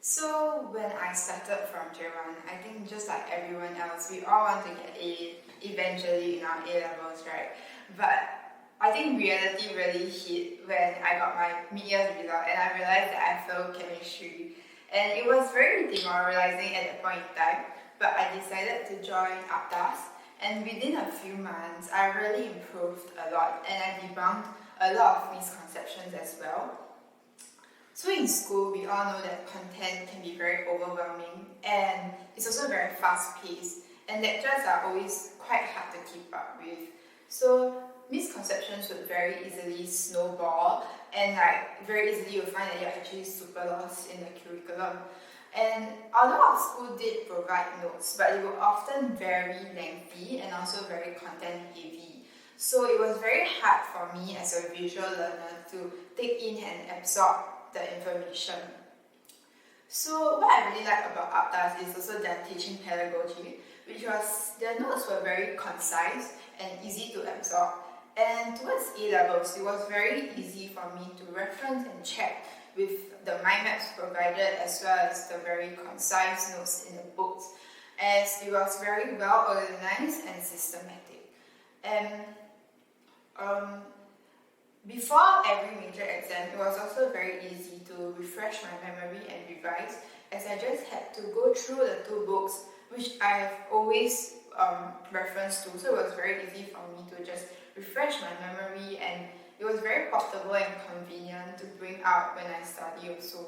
So when I started from J1, I think just like everyone else, we all want to get A eventually in our A-levels, right? But I think reality really hit when I got my mid-year result and I realized that I failed chemistry. And it was very demoralizing at that point in time, but I decided to join Uptas, and within a few months, I really improved a lot and I debunked a lot of misconceptions as well. So in school, we all know that content can be very overwhelming and it's also very fast-paced, and lectures are always quite hard to keep up with. So misconceptions would very easily snowball, and very easily you'll find that you're actually super lost in the curriculum. And although our school did provide notes, but they were often very lengthy and also very content heavy. So it was very hard for me as a visual learner to take in and absorb the information. So what I really like about Uptas is also their teaching pedagogy, which was their notes were very concise and easy to absorb. And towards A-levels, it was very easy for me to reference and check with the mind maps provided as well as the very concise notes in the books, as it was very well organized and systematic. And before every major exam, it was also very easy to refresh my memory and revise, as I just had to go through the two books which I have always referenced to, so it was very easy for me to just refresh my memory, and it was very portable and convenient to bring out when I study also.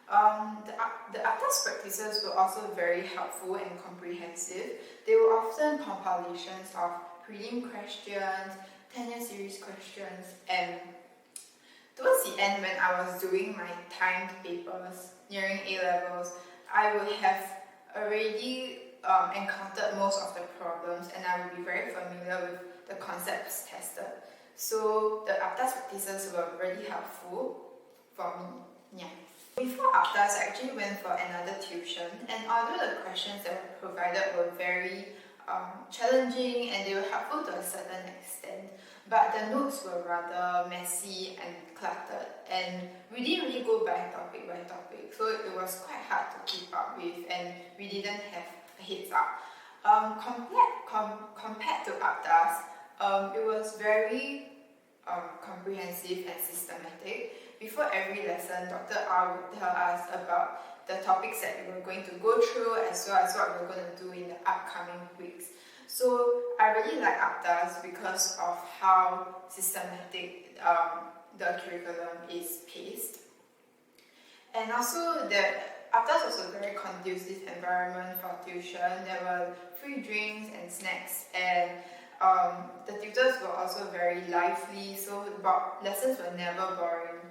The Uptas practices were also very helpful and comprehensive. They were often compilations of prelim questions, 10-year series questions, and towards the end when I was doing my timed papers nearing A-levels, I would have already encountered most of the problems and I would be very familiar with the concepts tested. So the Uptas practices were really helpful for me. Yeah. Before Uptas, I actually went for another tuition, and although the questions that were provided were very challenging and they were helpful to a certain extent, but the notes were rather messy and cluttered, and we didn't really go by topic, so it was quite hard to keep up with, and we didn't have a heads up. Compared to Uptas, it was very comprehensive and systematic. Before every lesson, Dr. R would tell us about the topics that we were going to go through as well as what we were going to do in the upcoming weeks. So I really like Uptas because of how systematic the curriculum is paced. And also Uptas was a very conducive environment for tuition. There were free drinks and snacks, and the tutors were also very lively, so lessons were never boring.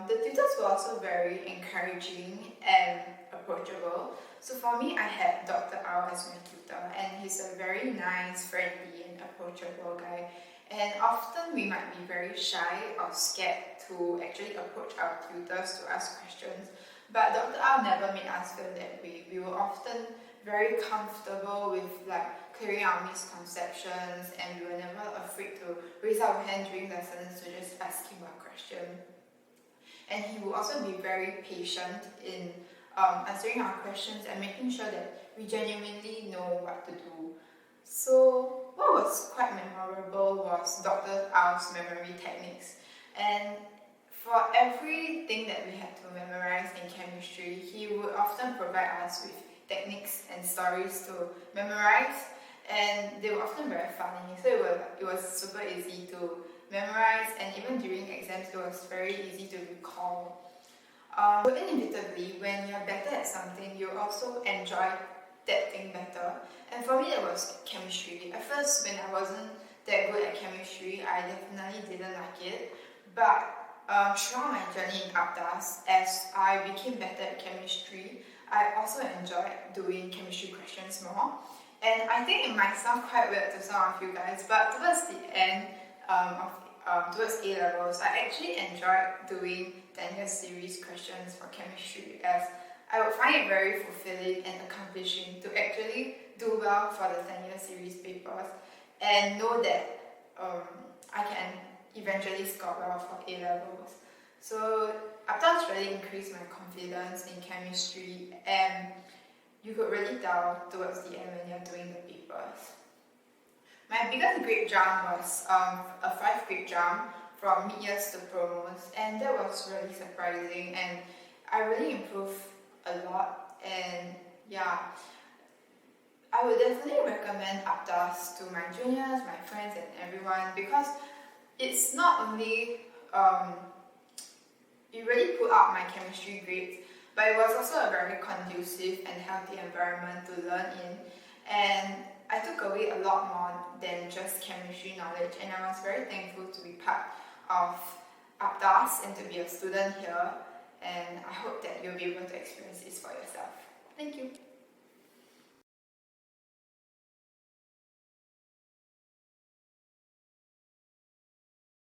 The tutors were also very encouraging and approachable. So for me, I had Dr. R as my tutor, and he's a very nice, friendly and approachable guy. And often we might be very shy or scared to actually approach our tutors to ask questions, but Dr. R never made us feel that way. We were often very comfortable with clearing our misconceptions, and we were never afraid to raise our hand during lessons to just ask him a question. And he will also be very patient in answering our questions and making sure that we genuinely know what to do. So what was quite memorable was Dr. R's memory techniques. And for everything that we had to memorize in chemistry, he would often provide us with techniques and stories to memorize, and they were often very funny, so it was super easy to memorize, and even during exams it was very easy to recall. So inevitably, when you're better at something, you also enjoy that thing better, and for me that was chemistry. At first, when I wasn't that good at chemistry, I definitely didn't like it, but throughout my journey in Uptas, as I became better at chemistry, I also enjoyed doing chemistry questions more. And I think it might sound quite weird to some of you guys, but towards the end towards A-levels, I actually enjoyed doing 10-year series questions for chemistry, as I would find it very fulfilling and accomplishing to actually do well for the 10-year series papers and know that I can eventually score well for A-levels. So Uptas Uptas really increased my confidence in chemistry, and you could really tell towards the end when you're doing the papers. My biggest grade jump was a 5 grade jump from mid-years to promos, and that was really surprising, and I really improved a lot. And yeah, I would definitely recommend Uptas to my juniors, my friends, and everyone, because it's not only it really put up my chemistry grades, but it was also a very conducive and healthy environment to learn in, and I took away a lot more than just chemistry knowledge, and I was very thankful to be part of Uptas and to be a student here, and I hope that you'll be able to experience this for yourself. Thank you.